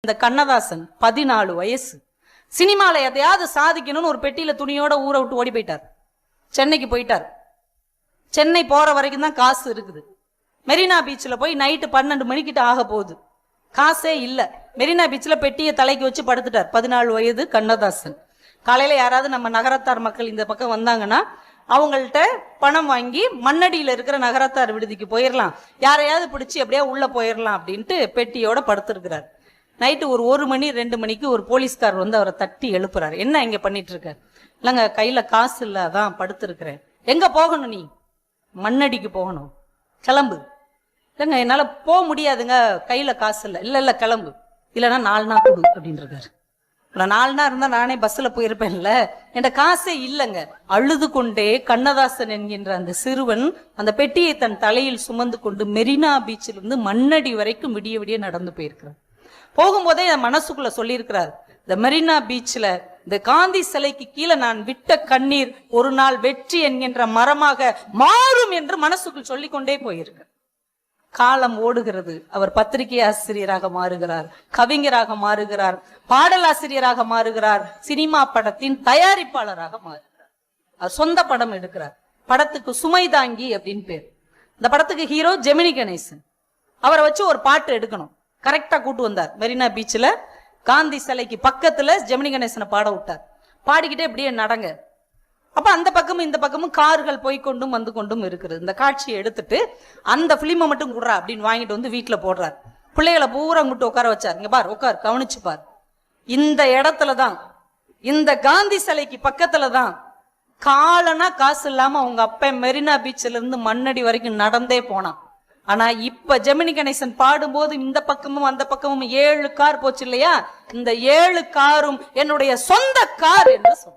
இந்த கண்ணதாசன் 14 வயசு. சினிமால எதையாவது சாதிக்கணும்னு ஒரு பெட்டியில துணியோட ஊரை விட்டு ஓடி போயிட்டார். சென்னைக்கு போயிட்டார். சென்னை போற வரைக்கும் தான் காசு இருக்குது. மெரினா பீச்சில் போய் நைட்டு 12 மணிக்கிட்ட ஆக போகுது. காசே இல்லை. மெரினா பீச்சில் பெட்டியை தலைக்கு வச்சு படுத்துட்டார். 14 வயது கண்ணதாசன். காலையில யாராவது நம்ம நகரத்தார் மக்கள் இந்த பக்கம் வந்தாங்கன்னா அவங்கள்ட்ட பணம் வாங்கி மண்ணடியில் இருக்கிற நகரத்தார் விடுதிக்கு போயிடலாம், யாரையாவது பிடிச்சி அப்படியே உள்ள போயிடலாம் அப்படின்ட்டு பெட்டியோட படுத்திருக்கிறார். நைட்டு ஒரு 1 மணி 2 மணிக்கு ஒரு போலீஸ்கார் வந்து அவரை தட்டி எழுப்புறாரு. என்ன இங்க பண்ணிட்டு இருக்க? இல்லைங்க, கையில காசு இல்லை, அதான் படுத்திருக்கிறேன். எங்க போகணும்? நீ மண்ணடிக்கு போகணும், கிளம்பு. இல்லைங்க, என்னால போக முடியாதுங்க, கையில காசு இல்லை. இல்ல இல்ல கிளம்பு, இல்லைன்னா 4 நாள் கொடு அப்படின்னு இருக்காரு. 4 நாள் இருந்தா நானே பஸ்ல போயிருப்பேன்ல, என்ற காசே இல்லைங்க. அழுது கொண்டே கண்ணதாசன் என்கின்ற அந்த சிறுவன் அந்த பெட்டியை தன் தலையில் சுமந்து கொண்டு மெரினா பீச்சிலிருந்து மண்ணடி வரைக்கும் விடிய விடிய நடந்து போயிருக்கிறார். போகும்போதே என் மனசுக்குள்ள சொல்லியிருக்கிறார், இந்த மெரினா பீச்ல இந்த காந்தி சிலைக்கு கீழே நான் விட்ட கண்ணீர் ஒரு நாள் வெற்றி என்கின்ற மரமாக மாறும் என்று மனசுக்குள் சொல்லிக்கொண்டே போயிருக்க. காலம் ஓடுகிறது. அவர் பத்திரிகை ஆசிரியராக மாறுகிறார், கவிஞராக மாறுகிறார், பாடலாசிரியராக மாறுகிறார், சினிமா படத்தின் தயாரிப்பாளராக மாறுகிறார். அவர் சொந்த படம் எடுக்கிறார். படத்துக்கு சுமை தாங்கி அப்படின்னு பேர். இந்த படத்துக்கு ஹீரோ ஜெமினி கணேசன். அவரை வச்சு ஒரு பாட்டு எடுக்கணும். கரெக்டா கூட்டு வந்தார். மெரினா பீச்சில் காந்தி சிலைக்கு பக்கத்துல ஜெமினி கணேசனை பாட விட்டார். பாடிக்கிட்டே இப்படியே நடங்க. அப்ப அந்த பக்கமும் இந்த பக்கமும் கார்கள் போய்கொண்டும் வந்து கொண்டும் இருக்கிறது. இந்த காட்சியை எடுத்துட்டு அந்த பிலிமை மட்டும் குடுறா அப்படின்னு வாங்கிட்டு வந்து வீட்டுல போடுறார். பிள்ளைகளை பூரா கூட்டு உட்கார வச்சார். இங்க பார், உட்கார், கவனிச்சு பார். இந்த இடத்துலதான், இந்த காந்தி சிலைக்கு பக்கத்துலதான் காலனா காசு இல்லாம அவங்க அப்ப மெரினா பீச்சில இருந்து மண்ணடி வரைக்கும் நடந்தே போனான். ஆனா இப்ப ஜெமினி கணேசன் பாடும்போது இந்த பக்கமும் அந்த பக்கமும் 7 கார் போச்சு இல்லையா? இந்த 7 காரும் என்னுடைய சொந்த கார் என்று சொன்ன.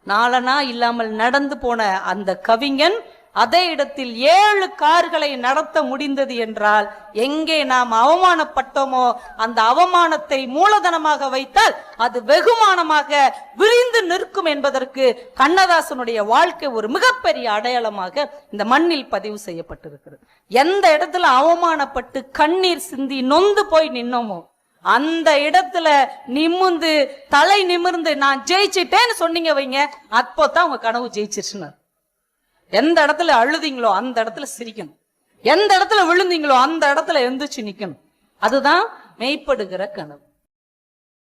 நாளனா இல்லாமல் நடந்து போன அந்த கவிஞன் அதே இடத்தில் 7 கார்களை நடத்த முடிந்தது என்றால், எங்கே நாம் அவமானப்பட்டோமோ அந்த அவமானத்தை மூலதனமாக வைத்தால் அது வெகுமானமாக விரிந்து நிற்கும் என்பதற்கு கண்ணதாசனுடைய வாழ்க்கை ஒரு மிகப்பெரிய அடையாளமாக இந்த மண்ணில் பதிவு செய்யப்பட்டிருக்கிறது. எந்த இடத்துல அவமானப்பட்டு கண்ணீர் சிந்தி நொந்து போய் நின்னோமோ அந்த இடத்துல நிமிர்ந்து தலை நிமிர்ந்து நான் ஜெயிச்சிட்டேன்னு சொன்னீங்க வைங்க, அப்போதான் உங்க கனவு ஜெயிச்சிருச்சுன்னு. எந்த இடத்துல அழுதீங்களோ அந்த இடத்துல சிரிக்கணும், எந்த இடத்துல விழுந்தீங்களோ அந்த இடத்துல எந்திரிச்சு நிக்கணும். அதுதான் மெய்ப்படுகிற கனவு.